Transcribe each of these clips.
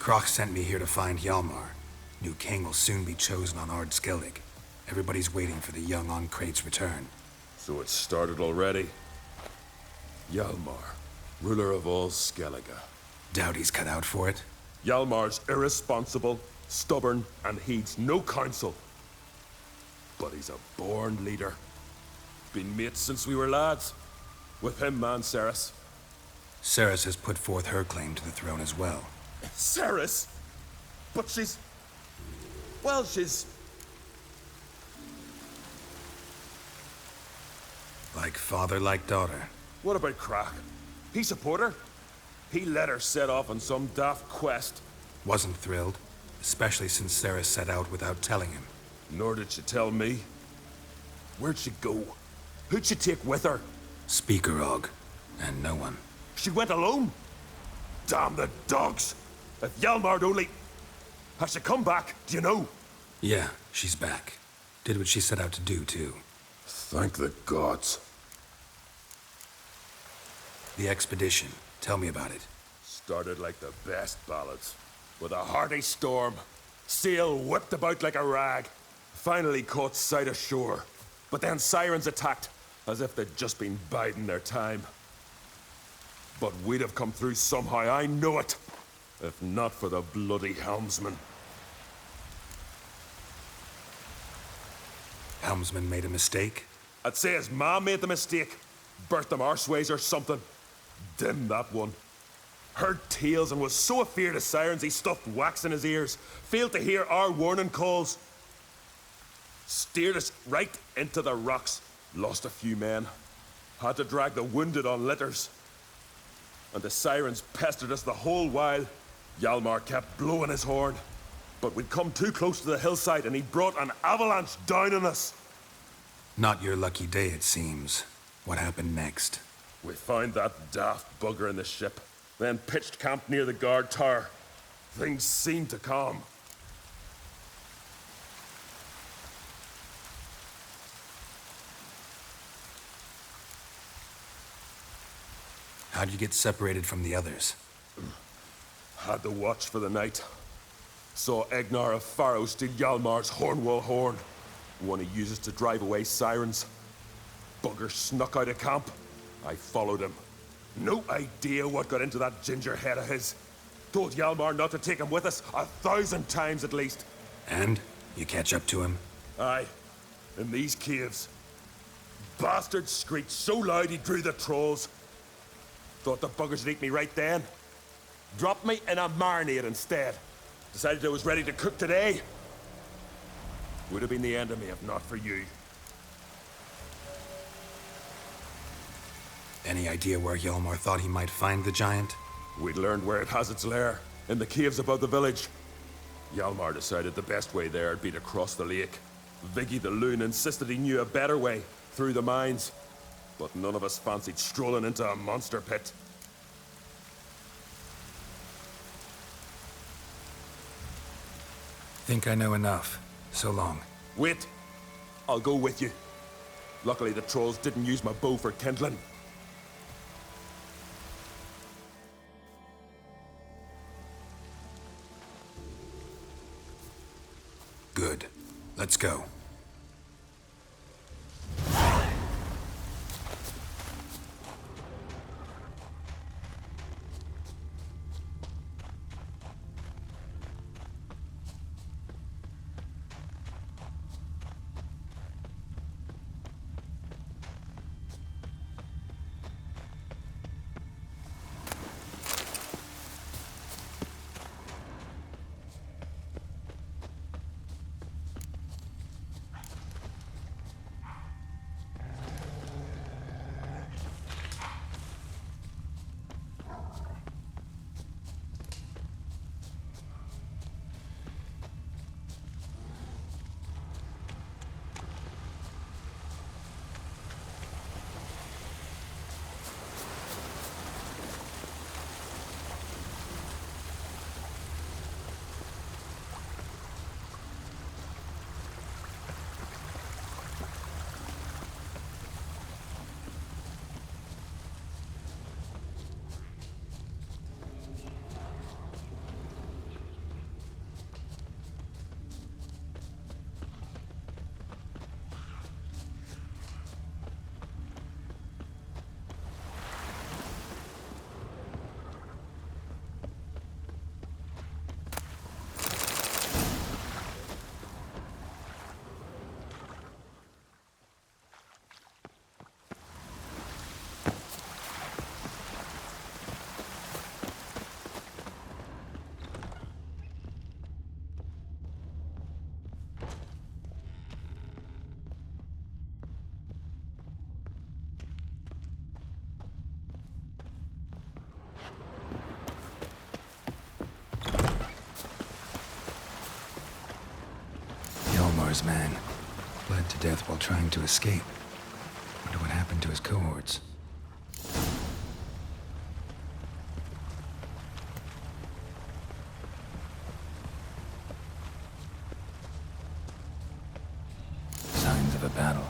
Kroch sent me here to find HJALMAR. New king will soon be chosen on Ard Skellig. Everybody's waiting for the young Ancrate's return. So it's started already? HJALMAR, ruler of all Skellige. Doubt he's cut out for it. HJALMAR's irresponsible, stubborn, and heeds no counsel. But he's a born leader. Been mates since we were lads. With him, man, Serisi. Serisi has put forth her claim to the throne as well. Serisi? But she's... Well, she's... Like father, like daughter. What about Kroch? He support her? He let her set off on some daft quest. Wasn't thrilled, especially since Serisi set out without telling him. Nor did she tell me. Where'd she go? Who'd she take with her? Speaker Og, and no one. She went alone? Damn the dogs! If HJALMAR'd only... Has she come back, do you know? Yeah, she's back. Did what she set out to do, too. Thank the gods. The expedition. Tell me about it. Started like the best ballads. With a hearty storm. Sail whipped about like a rag. Finally caught sight of shore. But then sirens attacked, as if they'd just been biding their time. But we'd have come through somehow, I know it. If not for the bloody helmsman. Helmsman made a mistake? I'd say his ma made the mistake. Birthed them arseways or something. Dim, that one. Heard tales and was so afeard of sirens he stuffed wax in his ears. Failed to hear our warning calls. Steered us right into the rocks. Lost a few men. Had to drag the wounded on litters. And the sirens pestered us the whole while. HJALMAR kept blowing his horn. But we'd come too close to the hillside and he brought an avalanche down on us. Not your lucky day, it seems. What happened next? We found that daft bugger in the ship. Then pitched camp near the guard tower. Things seemed to calm. How'd you get separated from the others? Had to watch for the night. Saw Egnar of Pharaoh steal HJALMAR's Hornwall horn. One he uses to drive away sirens. Bugger snuck out of camp. I followed him. No idea what got into that ginger head of his. Told HJALMAR not to take him with us 1,000 times at least. And? You catch up to him? Aye. In these caves. Bastard screeched so loud he drew the trolls. Thought the buggers would eat me right then. Dropped me in a marinade instead. Decided I was ready to cook today. Would have been the end of me if not for you. Any idea where HJALMAR thought he might find the giant? We'd learned where it has its lair, in the caves above the village. HJALMAR decided the best way there would be to cross the lake. Viggy the loon insisted he knew a better way, through the mines. But none of us fancied strolling into a monster pit. Think I know enough. So long. Wait. I'll go with you. Luckily the trolls didn't use my bow for kindling. Good. Let's go. Yalmar's man. Bled to death while trying to escape. Wonder what happened to his cohorts. Signs of a battle.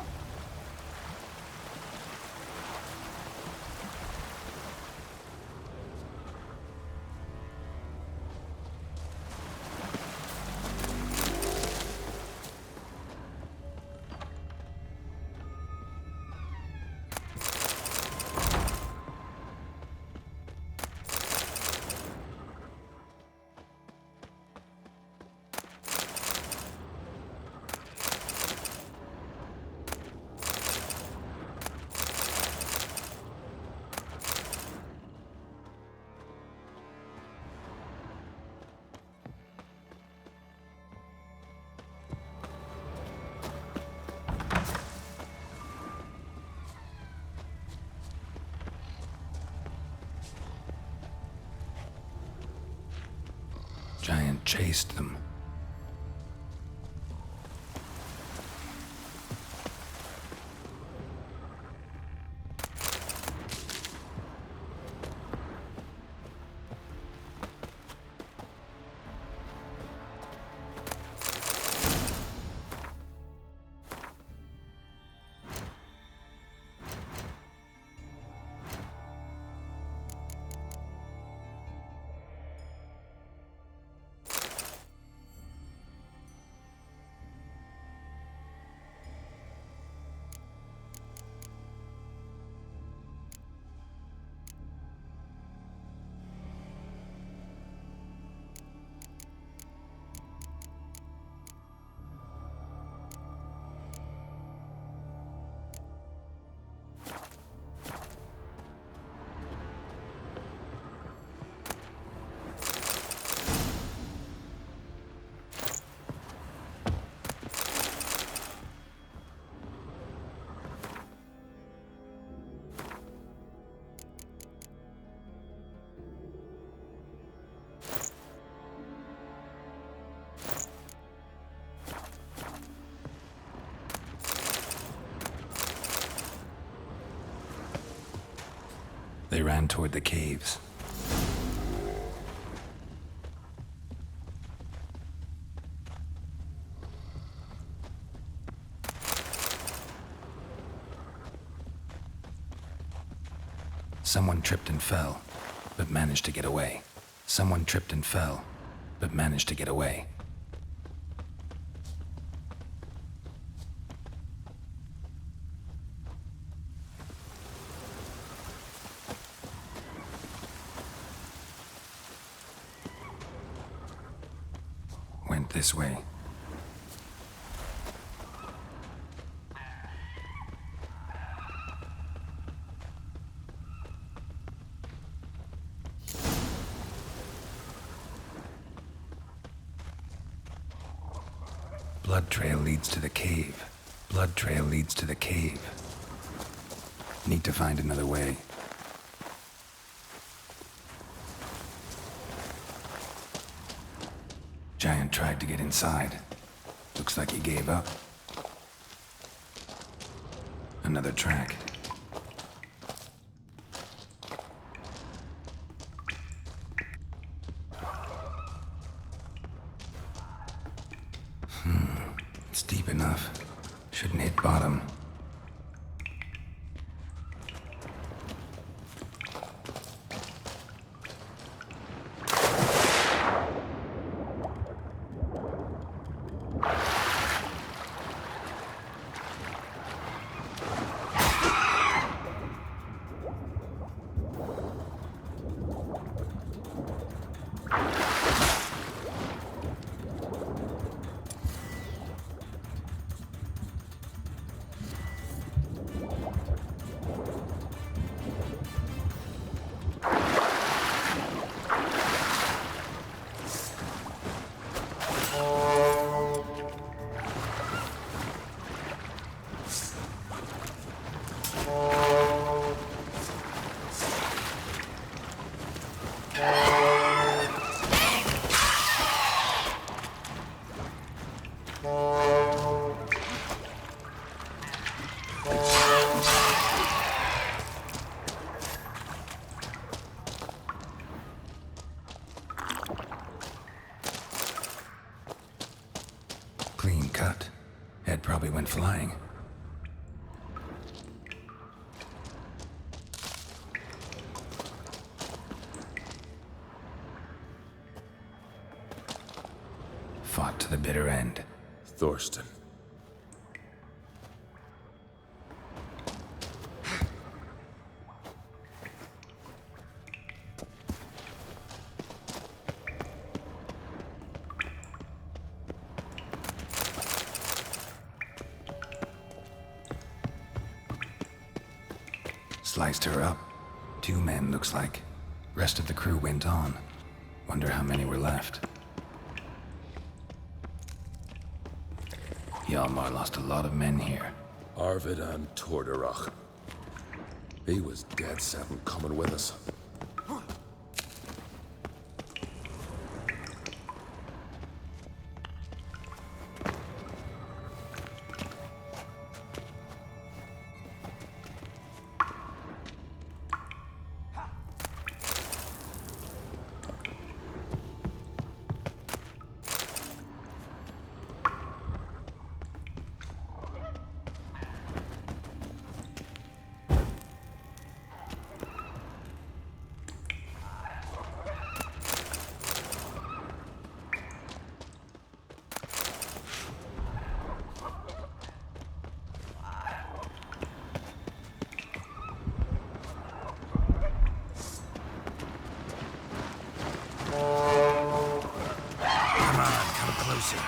Giant chased them. They ran toward the caves. Someone tripped and fell, but managed to get away. Someone tripped and fell, but managed to get away. Went this way. Blood trail leads to the cave. Blood trail leads to the cave. Need to find another way. Giant tried to get inside. Looks like he gave up. Another track. It's deep enough. Shouldn't hit bottom. went flying. Fought to the bitter end. Thorsten. Sliced her up. 2 men, looks like. Rest of the crew went on. Wonder how many were left. Hjalmar lost a lot of men here. Arvid and Torderach. He was dead set on coming with us. Closer.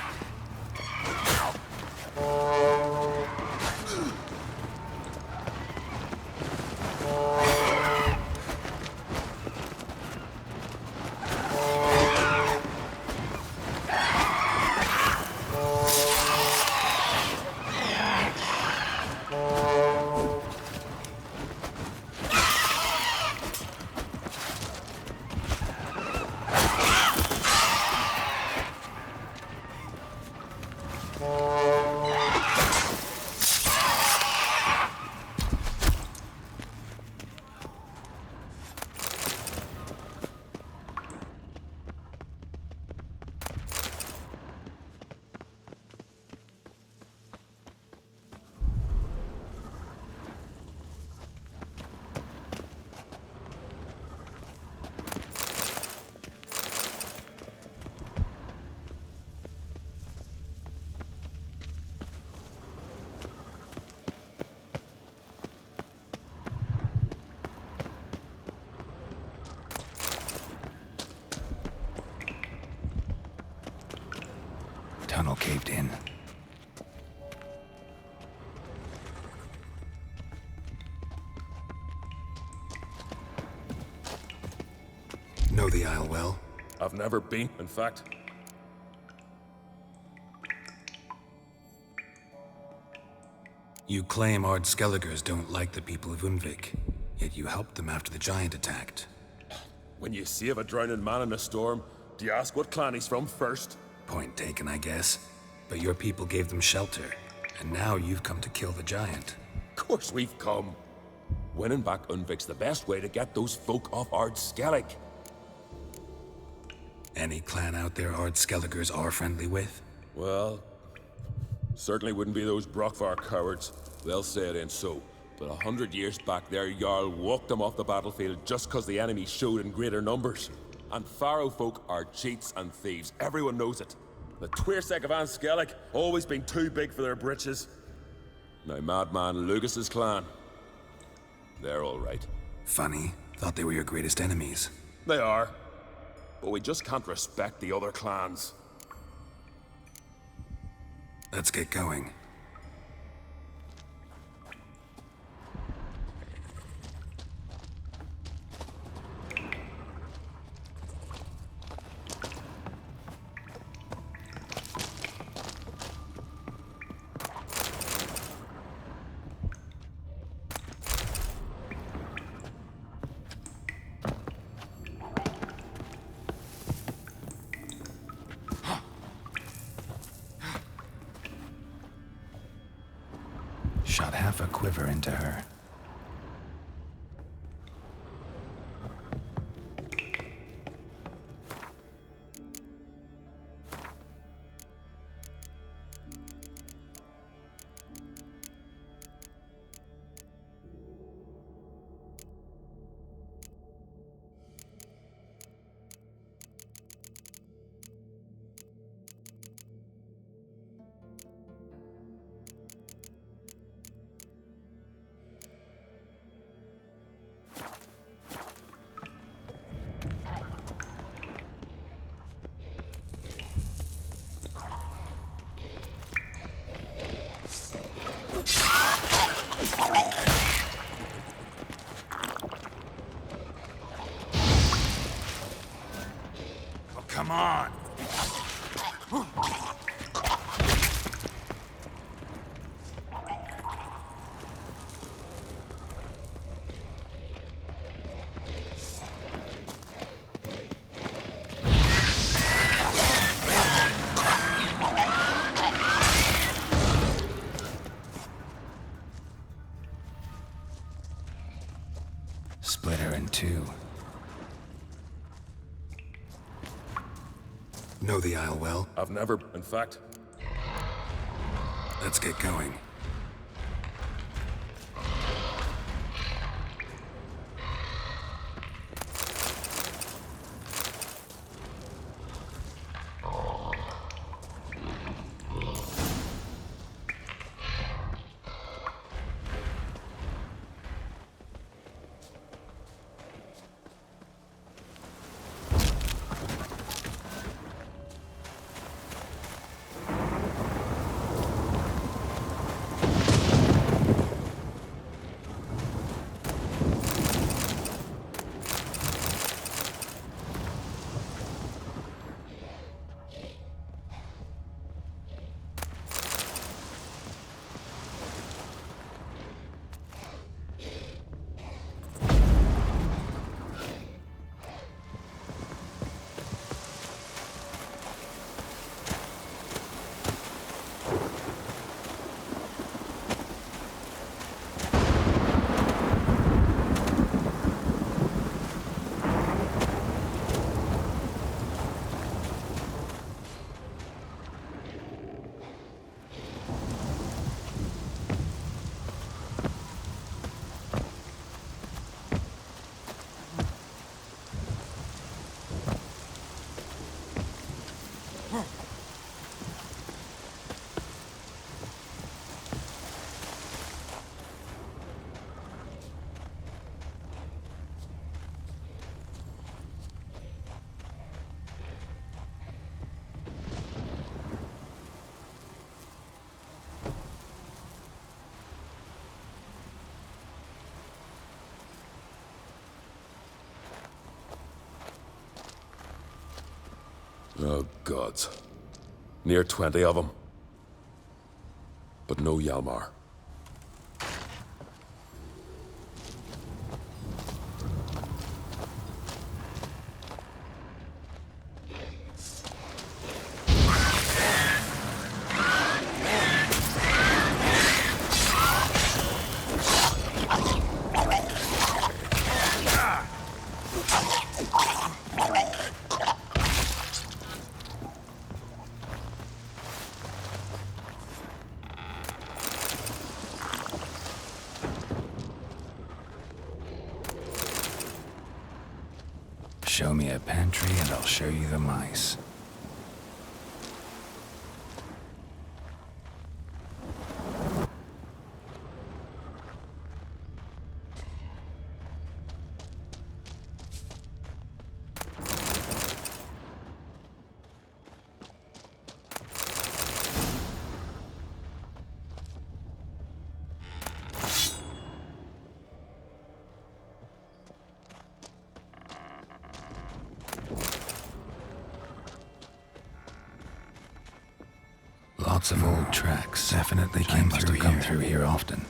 Tunnel caved in. Know the Isle well? I've never been, in fact. You claim Ardskelligers don't like the people of Unvik, yet you helped them after the giant attacked. When you save a drowning man in a storm, do you ask what clan he's from first? Point taken, I guess. But your people gave them shelter, and now you've come to kill the giant. Of course we've come. Winning back Unvik's the best way to get those folk off Ardskellig. Any clan out there Ardskelligers are friendly with? Well, certainly wouldn't be those Brockvar cowards. They'll say it ain't so. But 100 years back, their Jarl walked them off the battlefield just 'cause the enemy showed in greater numbers. And Pharaoh folk are cheats and thieves. Everyone knows it. The Twirsec of Anskellig always been too big for their britches. Now Madman Lucas's clan, they're all right. Funny. Thought they were your greatest enemies. They are. But we just can't respect the other clans. Let's get going. Shot half a quiver into her. Come on! Split her in two. Know the Isle well? I've never, in fact. Let's get going. Oh, gods. Near 20 of them. But no Hjalmar. Show me a pantry and I'll show you the mice. Lots of old tracks. Definitely came through here often.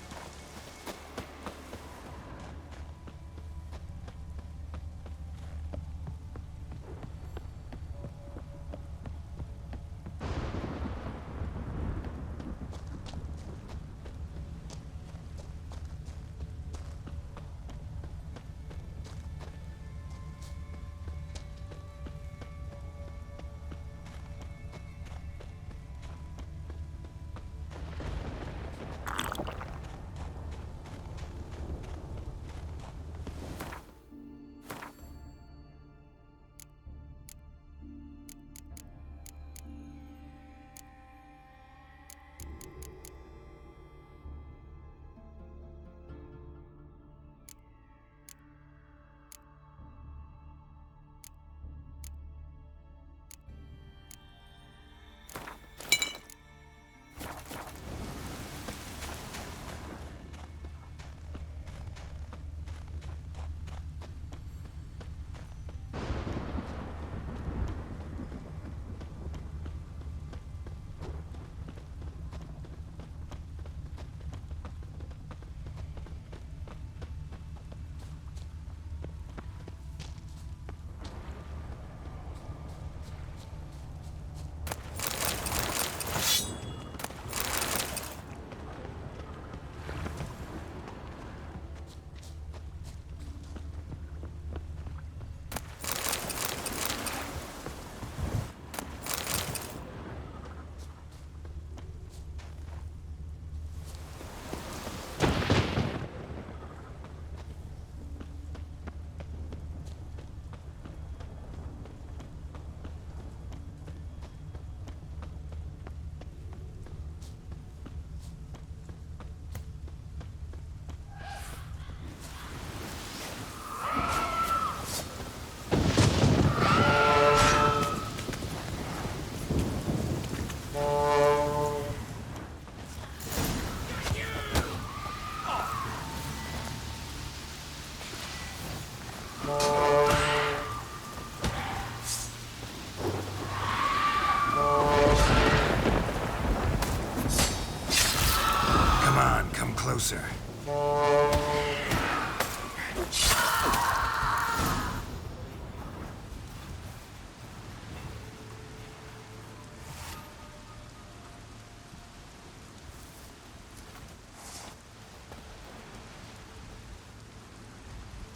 Come on, come closer.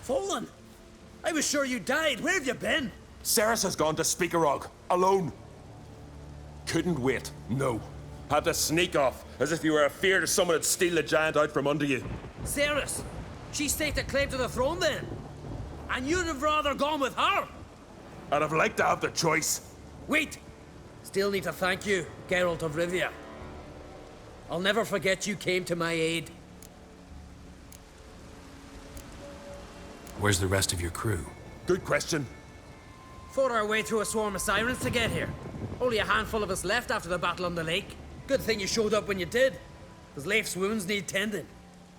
Fallen! I was sure you died. Where have you been? Serisi has gone to Speakerog, alone. Couldn't wait, no. Had to sneak off, as if you were afeard someone would steal the giant out from under you. Serisi? She staked a claim to the throne then? And you'd have rather gone with her? I'd have liked to have the choice. Wait! Still need to thank you, Geralt of Rivia. I'll never forget you came to my aid. Where's the rest of your crew? Good question. Fought our way through a swarm of sirens to get here. Only a handful of us left after the battle on the lake. Good thing you showed up when you did. Because Leif's wounds need tending.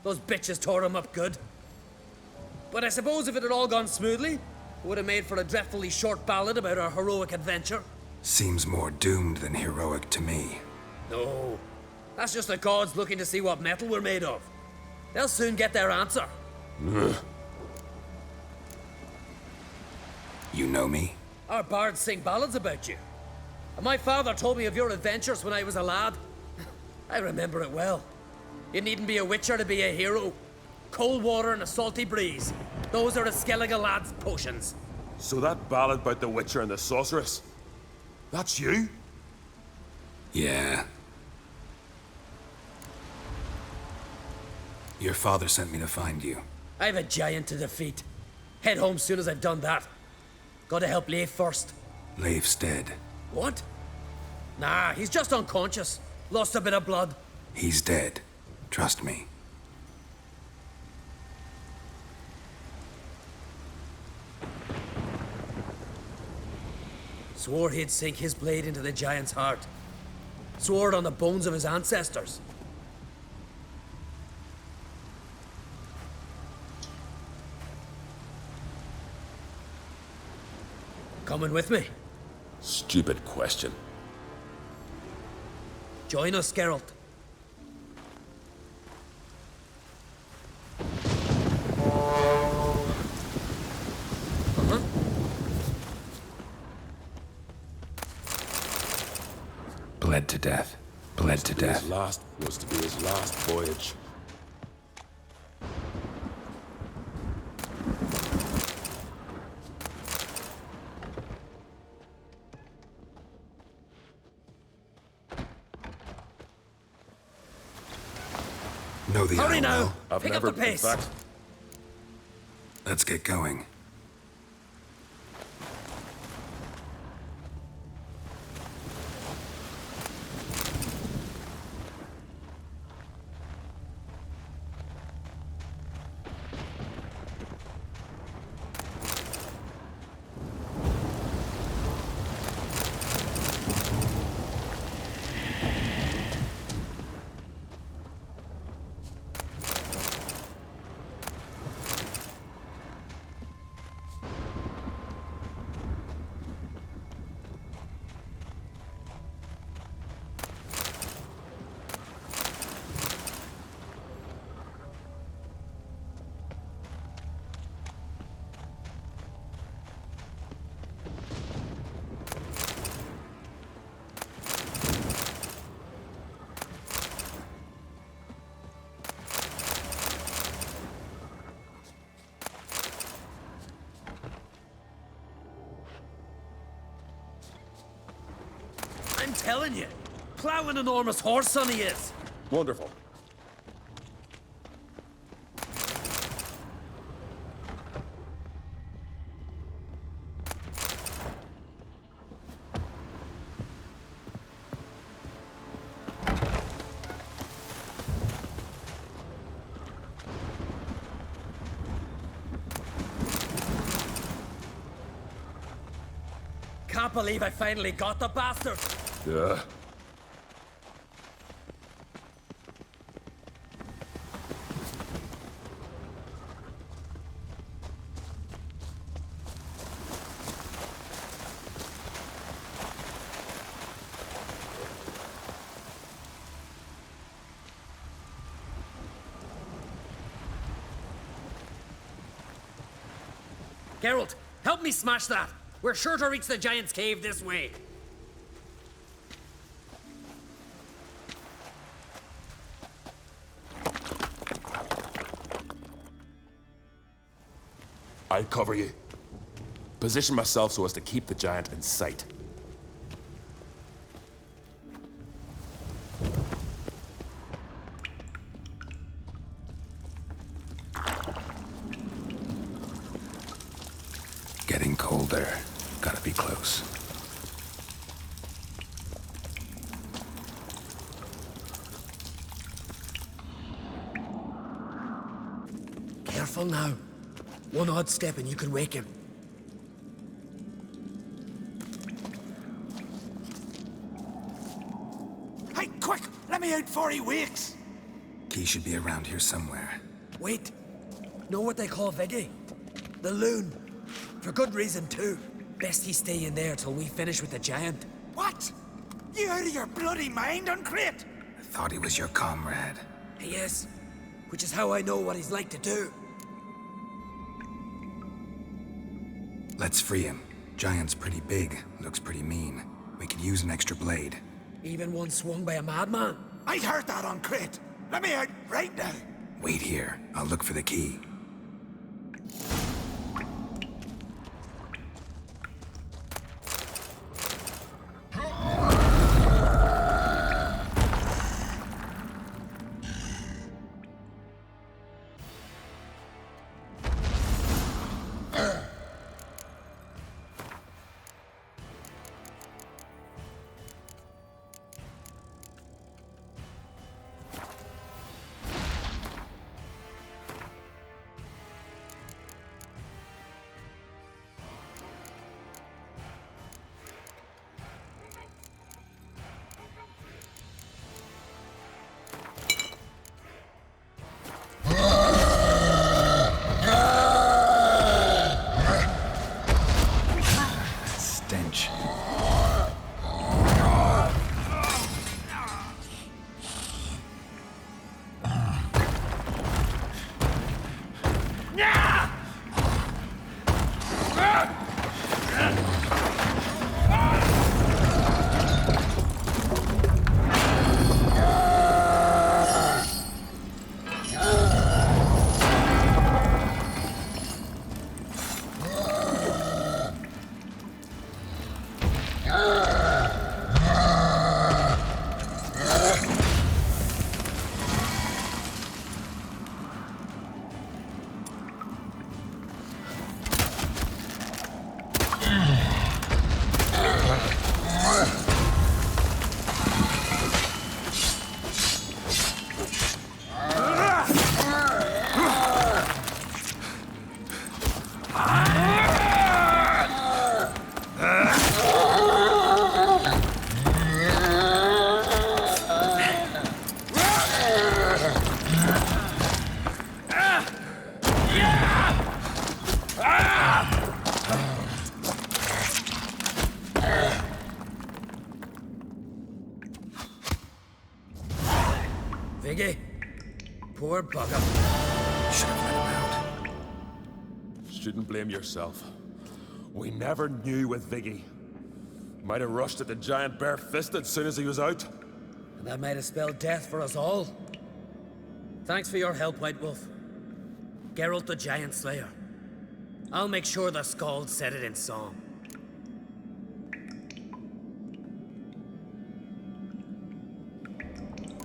Those bitches tore him up good. But I suppose if it had all gone smoothly, it would have made for a dreadfully short ballad about our heroic adventure. Seems more doomed than heroic to me. No. That's just the gods looking to see what metal we're made of. They'll soon get their answer. You know me? Our bards sing ballads about you. And my father told me of your adventures when I was a lad. I remember it well. You needn't be a witcher to be a hero. Cold water and a salty breeze. Those are a Skellige lad's potions. So that ballad about the Witcher and the Sorceress, that's you? Yeah. Your father sent me to find you. I have a giant to defeat. Head home soon as I've done that. Gotta help Leif first. Leif's dead. What? Nah, he's just unconscious. Lost a bit of blood. He's dead. Trust me. Swore he'd sink his blade into the giant's heart. Swore it on the bones of his ancestors. Coming with me? Stupid question. Join us, Geralt. Bled to death. Bled to death. Was to be his last voyage. Know the Hurry aisle now! well. I've Pick never, up the pace! in fact, Let's get going. I'm telling you, plow an enormous horse on he is. wonderful. Can't believe I finally got the bastard. Yeah. Geralt, help me smash that. We're sure to reach the giant's cave this way. I'll cover you. Position myself so as to keep the giant in sight. Getting colder. Gotta be close. Careful now. One odd step and you could wake him. Hey, quick! Let me out before he wakes! Key should be around here somewhere. Wait. Know what they call Viggy? The loon. For good reason, too. Best he stay in there till we finish with the giant. What? You out of your bloody mind, Uncrate? I thought he was your comrade. He is. Which is how I know what he's like to do. Let's free him. Giant's pretty big, looks pretty mean. We could use an extra blade. Even one swung by a madman. I heard that, Uncrate. Let me out right now. Wait here. I'll look for the key. Stench. Viggy. Poor bugger. Should have let him out. Shouldn't blame yourself. We never knew with Viggy. Might have rushed at the giant bare-fisted soon as he was out. And that might have spelled death for us all. Thanks for your help, White Wolf. Geralt the Giant Slayer. I'll make sure the Skald said it in song.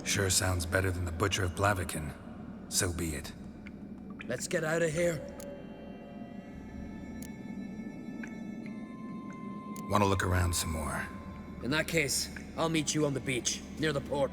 Sure sounds better than the Butcher of Blaviken. So be it. Let's get out of here. Want to look around some more? In that case, I'll meet you on the beach, near the port.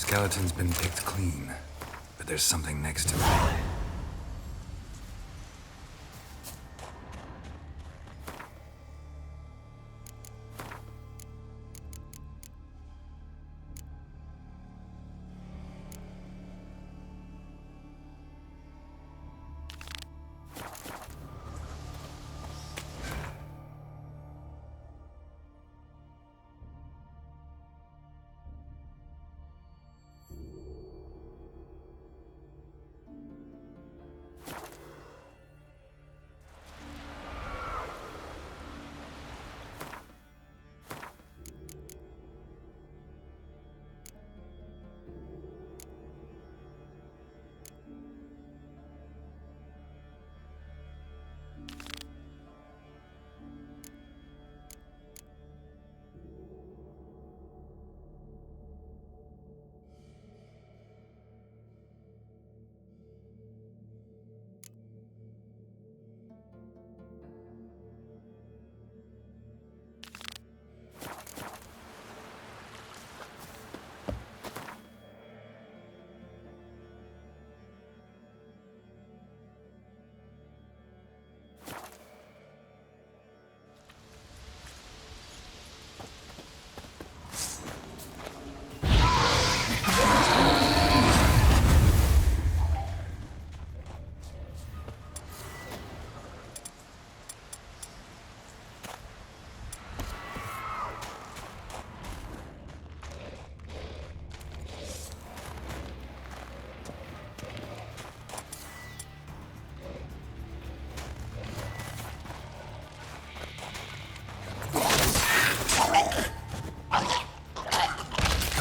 Skeleton's been picked clean, but there's something next to it.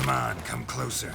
Come on, come closer.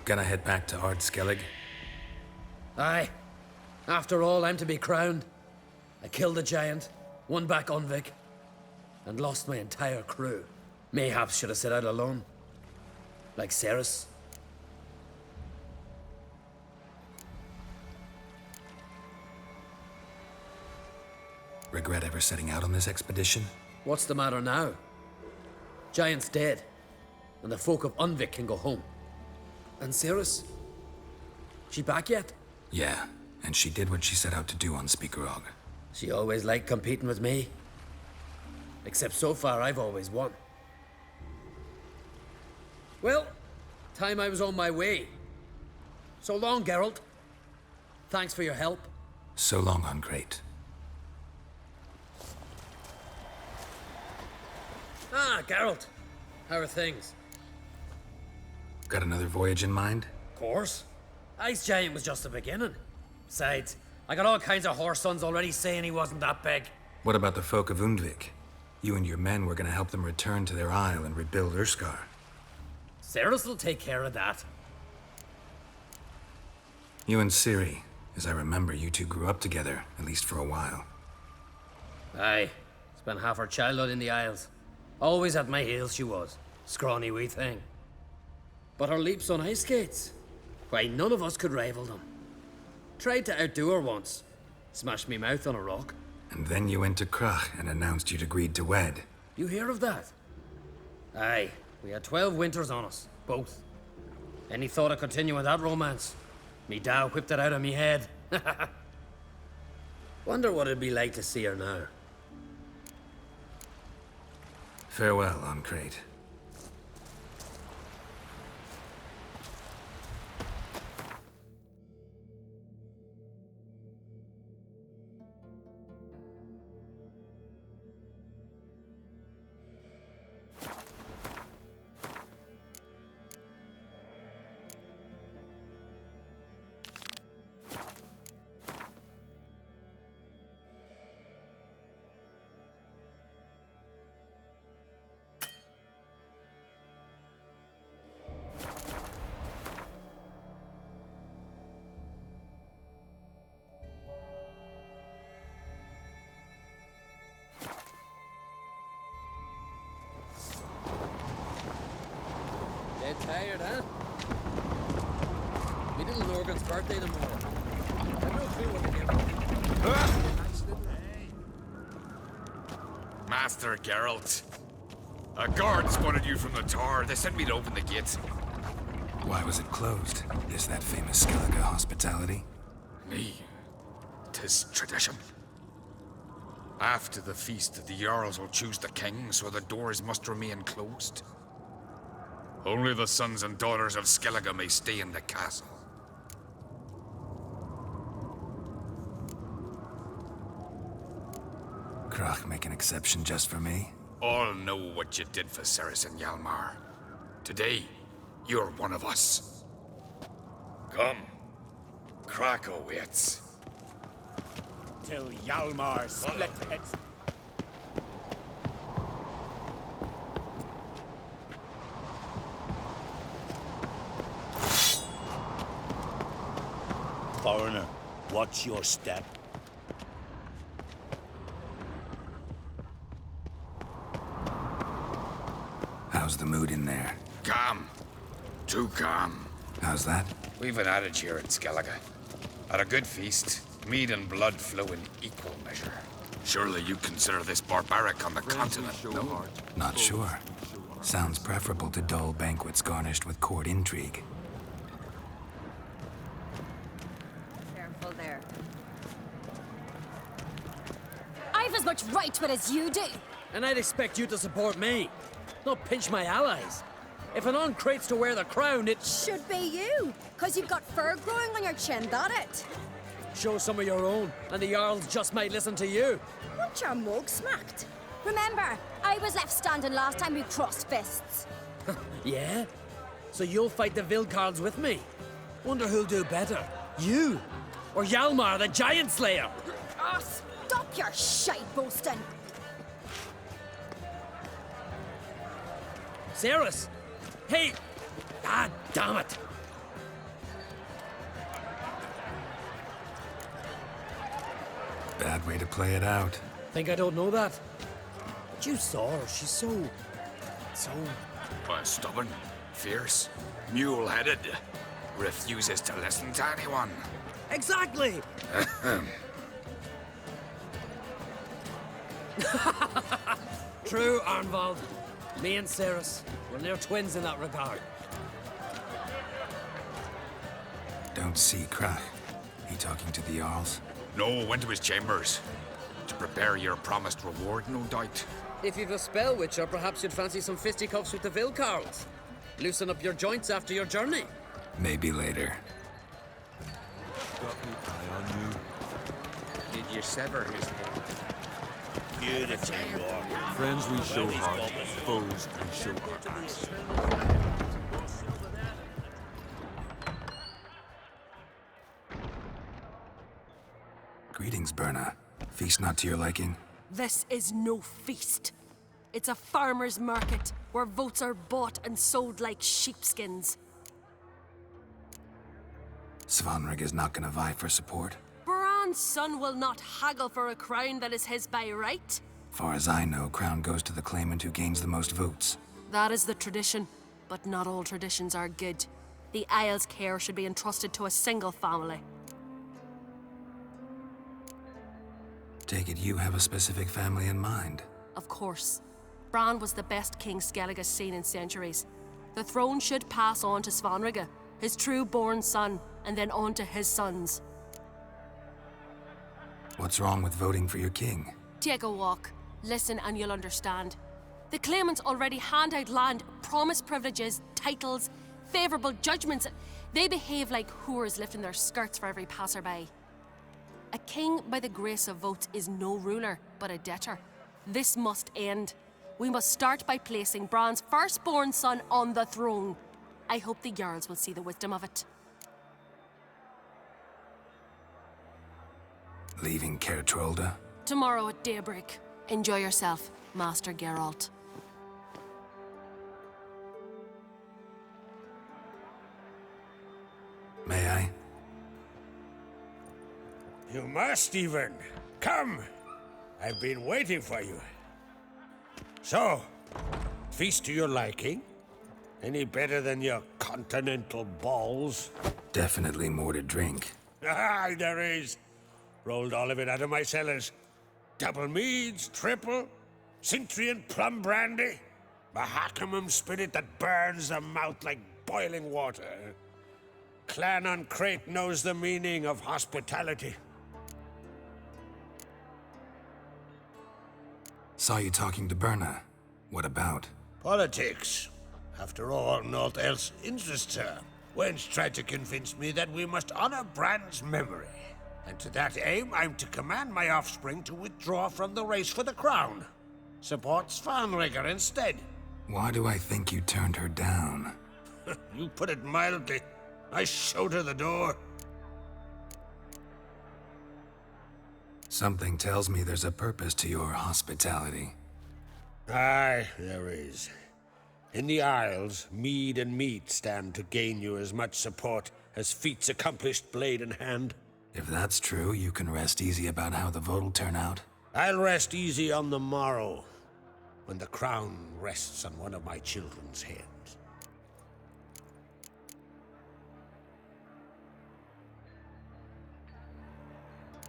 Gonna head back to Ardskellig? Aye. After all, I'm to be crowned. I killed a giant, won back Unvik, and lost my entire crew. Mayhaps should have set out alone. Like Serisi. Regret ever setting out on this expedition? What's the matter now? Giant's dead, and the folk of Unvik can go home. And Serisi? She back yet? Yeah, and she did what she set out to do on Speakerog. She always liked competing with me. Except so far, I've always won. Well, time I was on my way. So long, Geralt. Thanks for your help. So long, Uncrate. Ah, Geralt. How are things? Got another voyage in mind? Of course. Ice Giant was just the beginning. Besides, I got all kinds of horse sons already saying he wasn't that big. What about the folk of Undvik? You and your men were gonna help them return to their isle and rebuild Urskar. Serisi will take care of that. You and Ciri, as I remember, you two grew up together, at least for a while. Aye. Spent half her childhood in the Isles. Always at my heels she was. Scrawny wee thing. But her leaps on ice skates, why, none of us could rival them. Tried to outdo her once. Smashed me mouth on a rock. And then you went to Krach and announced you'd agreed to wed. You hear of that? Aye. We had 12 winters on us, both. Any thought of continuing that romance? Me dad whipped it out of me head. Wonder what it'd be like to see her now. Farewell, Uncrate. Dead tired, huh? Me little Norgan's birthday tomorrow. I've no clue what to give him. Master Geralt. A guard spotted you from the tower. They sent me to open the gate. Why was it closed? Is that famous Skellige hospitality? Me. 'Tis tradition. After the feast, the Jarls will choose the king, so the doors must remain closed. Only the sons and daughters of Skellige may stay in the castle. Krach make an exception just for me? All know what you did for Serisi and HJALMAR. Today, you're one of us. Come. Krach awaits. Till HJALMAR split its... Foreigner, watch your step. How's the mood in there? Calm. Too calm. How's that? We've an adage here in Skellige. At a good feast, mead and blood flow in equal measure. Surely you consider this barbaric on the continent, no? Not sure. Sounds preferable to dull banquets garnished with court intrigue. Careful there. I've as much right to it as you do. And I'd expect you to support me, not pinch my allies. If an uncrate's to wear the crown, it Should be you, because you've got fur growing on your chin, that it? show some of your own, and the Jarls just might listen to you. Want your mug smacked? Remember, I was left standing last time we crossed fists. Yeah? So you'll fight the Vilcards with me? Wonder who'll do better, you or HJALMAR, the Giant Slayer? Ah, stop your shite boasting. Serisi? Hey! Ah, damn it! bad way to play it out. Think I don't know that? But you saw her. She's so... Stubborn, fierce, mule-headed. Refuses to listen to anyone. Exactly! True, Arnvald. Me and Serisi, we're near twins in that regard. Don't see Krach. He talking to the Jarls? No, went to his chambers. To prepare your promised reward, no doubt. If you've a spell, Witcher, perhaps you'd fancy some fisticuffs with the Vilcarls. Loosen up your joints after your journey. Maybe later. Got me eye on you. Did you sever his head? Beautiful, Lord. Friends we show heart, foes we show our axe. Greetings, Berna. Feast not to your liking? This is no feast. It's a farmer's market where votes are bought and sold like sheepskins. Svanrig is not gonna vie for support. Bran's son will not haggle for a crown that is his by right. Far as I know, crown goes to the claimant who gains the most votes. That is the tradition, but not all traditions are good. The Isle's care should be entrusted to a single family. Take it you have a specific family in mind. Of course. Bran was the best king Skellig has seen in centuries. The throne should pass on to Svanrige, his true-born son, and then on to his sons. What's wrong with voting for your king? Take a walk. Listen and you'll understand. The claimants already hand out land, promise privileges, titles, favourable judgments. They behave like whores lifting their skirts for every passerby. A king by the grace of votes is no ruler, but a debtor. This must end. We must start by placing Bran's firstborn son on the throne. I hope the Jarls will see the wisdom of it. Leaving Kertrolda? Tomorrow at daybreak. Enjoy yourself, Master Geralt. May I? You must even. Come. I've been waiting for you. So, feast to your liking? Any better than your continental balls? Definitely more to drink. Ah, there is. Rolled all of it out of my cellars. Double meads, triple, Cintrian plum brandy, Mahakimum spirit that burns the mouth like boiling water. Clan on Crate knows the meaning of hospitality. Saw you talking to Berna. What about? Politics. After all, naught else interests her. Wench tried to convince me that we must honor Bran's memory. And to that aim, I'm to command my offspring to withdraw from the race for the crown. Support Svanrige instead. Why do I think you turned her down? You put it mildly. I showed her the door. Something tells me there's a purpose to your hospitality. Aye, there is. In the Isles, mead and meat stand to gain you as much support as feats accomplished blade in hand. If that's true, you can rest easy about how the vote'll turn out. I'll rest easy on the morrow, when the crown rests on one of my children's heads.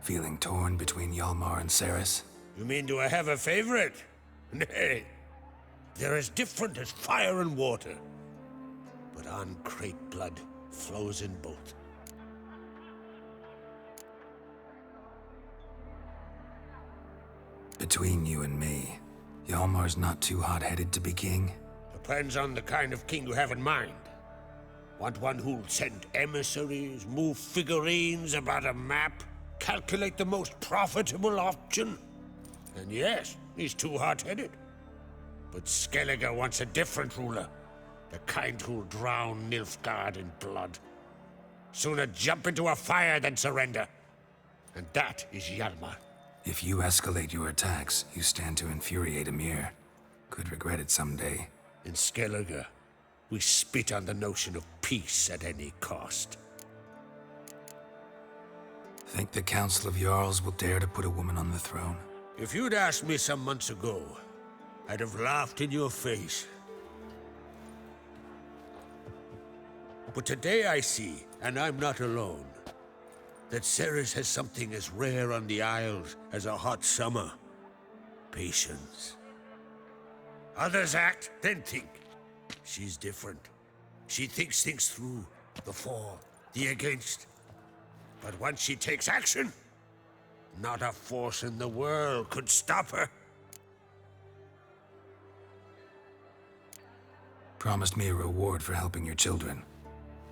Feeling torn between Hjalmar and Serisi? You mean, do I have a favorite? Nay. They're as different as fire and water. But on Crate blood flows in both. Between you and me, Hjalmar's not too hot-headed to be king? Depends on the kind of king you have in mind. Want one who'll send emissaries, move figurines about a map, calculate the most profitable option? And yes, he's too hot-headed. But Skellige wants a different ruler. The kind who'll drown Nilfgaard in blood. Sooner jump into a fire than surrender. And that is Hjalmar. If you escalate your attacks, you stand to infuriate Emir. Could regret it someday. In Skellige, we spit on the notion of peace at any cost. Think the Council of Jarls will dare to put a woman on the throne? If you'd asked me some months ago, I'd have laughed in your face. But today I see, and I'm not alone, that Serisi has something as rare on the Isles as a hot summer. Patience. Others act, then think. She's different. She thinks things through, the for, the against. But once she takes action, not a force in the world could stop her. Promised me a reward for helping your children.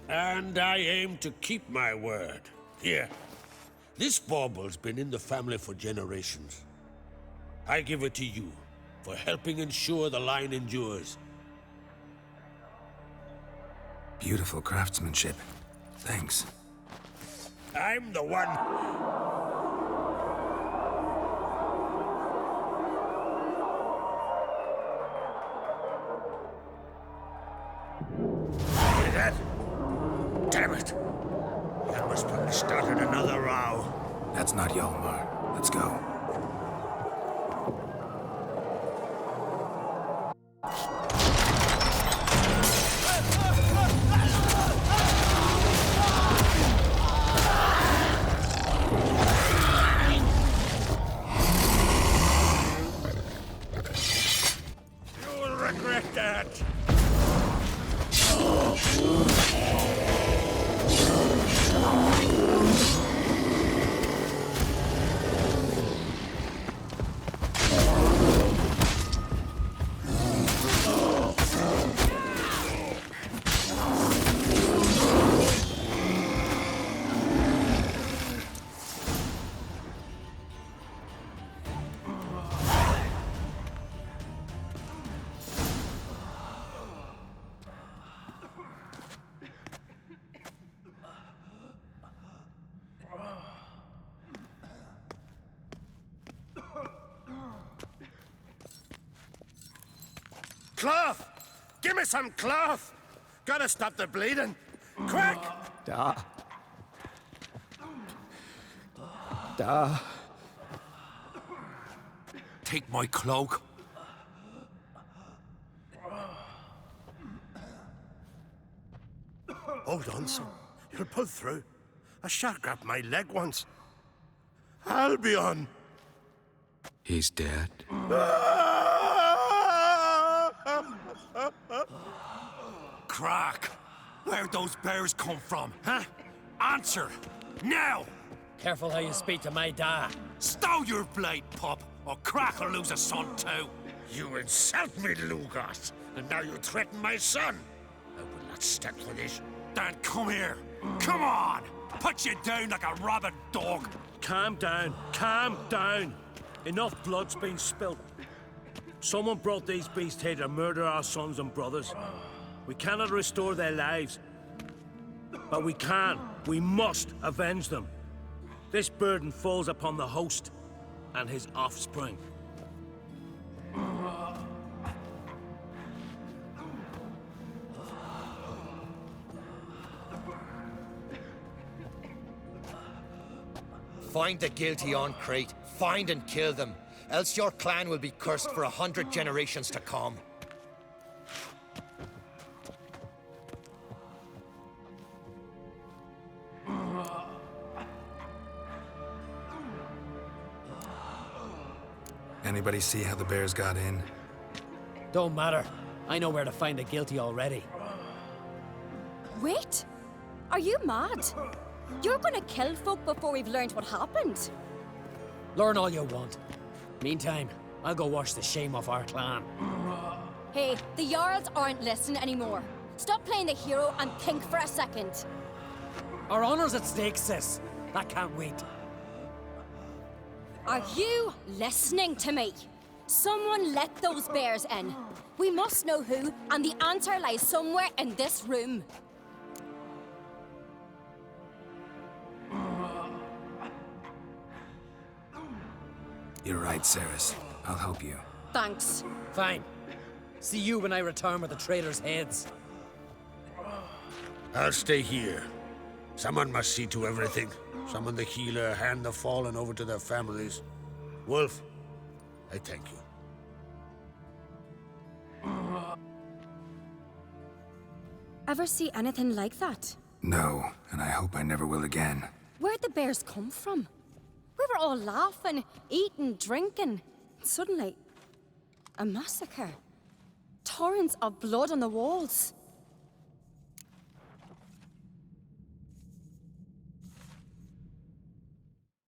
And I aim to keep my word. Here, this bauble's been in the family for generations. I give it to you for helping ensure the line endures. Beautiful craftsmanship. Thanks. I'm the one. Hear that? Damn it! That must probably started another row. That's not Hjalmar. Let's go. You'll regret that. Cloth! Give me some cloth! Gotta stop the bleeding. Quick! Da. Take my cloak. Hold on, son. You'll pull through. A shark grabbed my leg once. Albion! He's dead. Crack! Where'd those bears come from, huh? Answer! Now! Careful how you speak to my dad. Stow your blade, pup, or Crack will lose a son too. You insult me, Lugos, and now you threaten my son. I will not stand for this. Dan, come here. Come on! Put you down like a rabid dog. Calm down. Calm down. Enough blood's been spilt. Someone brought these beasts here to murder our sons and brothers. We cannot restore their lives. But we can. We must avenge them. This burden falls upon the host and his offspring. Find the guilty on Crete. Find and kill them. Else your clan will be cursed for 100 generations to come. Anybody see how the bears got in? Don't matter. I know where to find the guilty already. Wait! Are you mad? You're gonna kill folk before we've learned what happened. Learn all you want. Meantime, I'll go wash the shame off our clan. Hey, the Jarls aren't listening anymore. Stop playing the hero and think for a second. Our honor's at stake, sis. That can't wait. Are you listening to me? Someone let those bears in. We must know who, and the answer lies somewhere in this room. You're right, Serisi. I'll help you. Thanks. Fine. See you when I return with the traitors' heads. I'll stay here. Someone must see to everything. Summon the healer, hand the fallen over to their families. Wolf, I thank you. Ever see anything like that? No, and I hope I never will again. Where'd the bears come from? We were all laughing, eating, drinking. Suddenly, a massacre. Torrents of blood on the walls.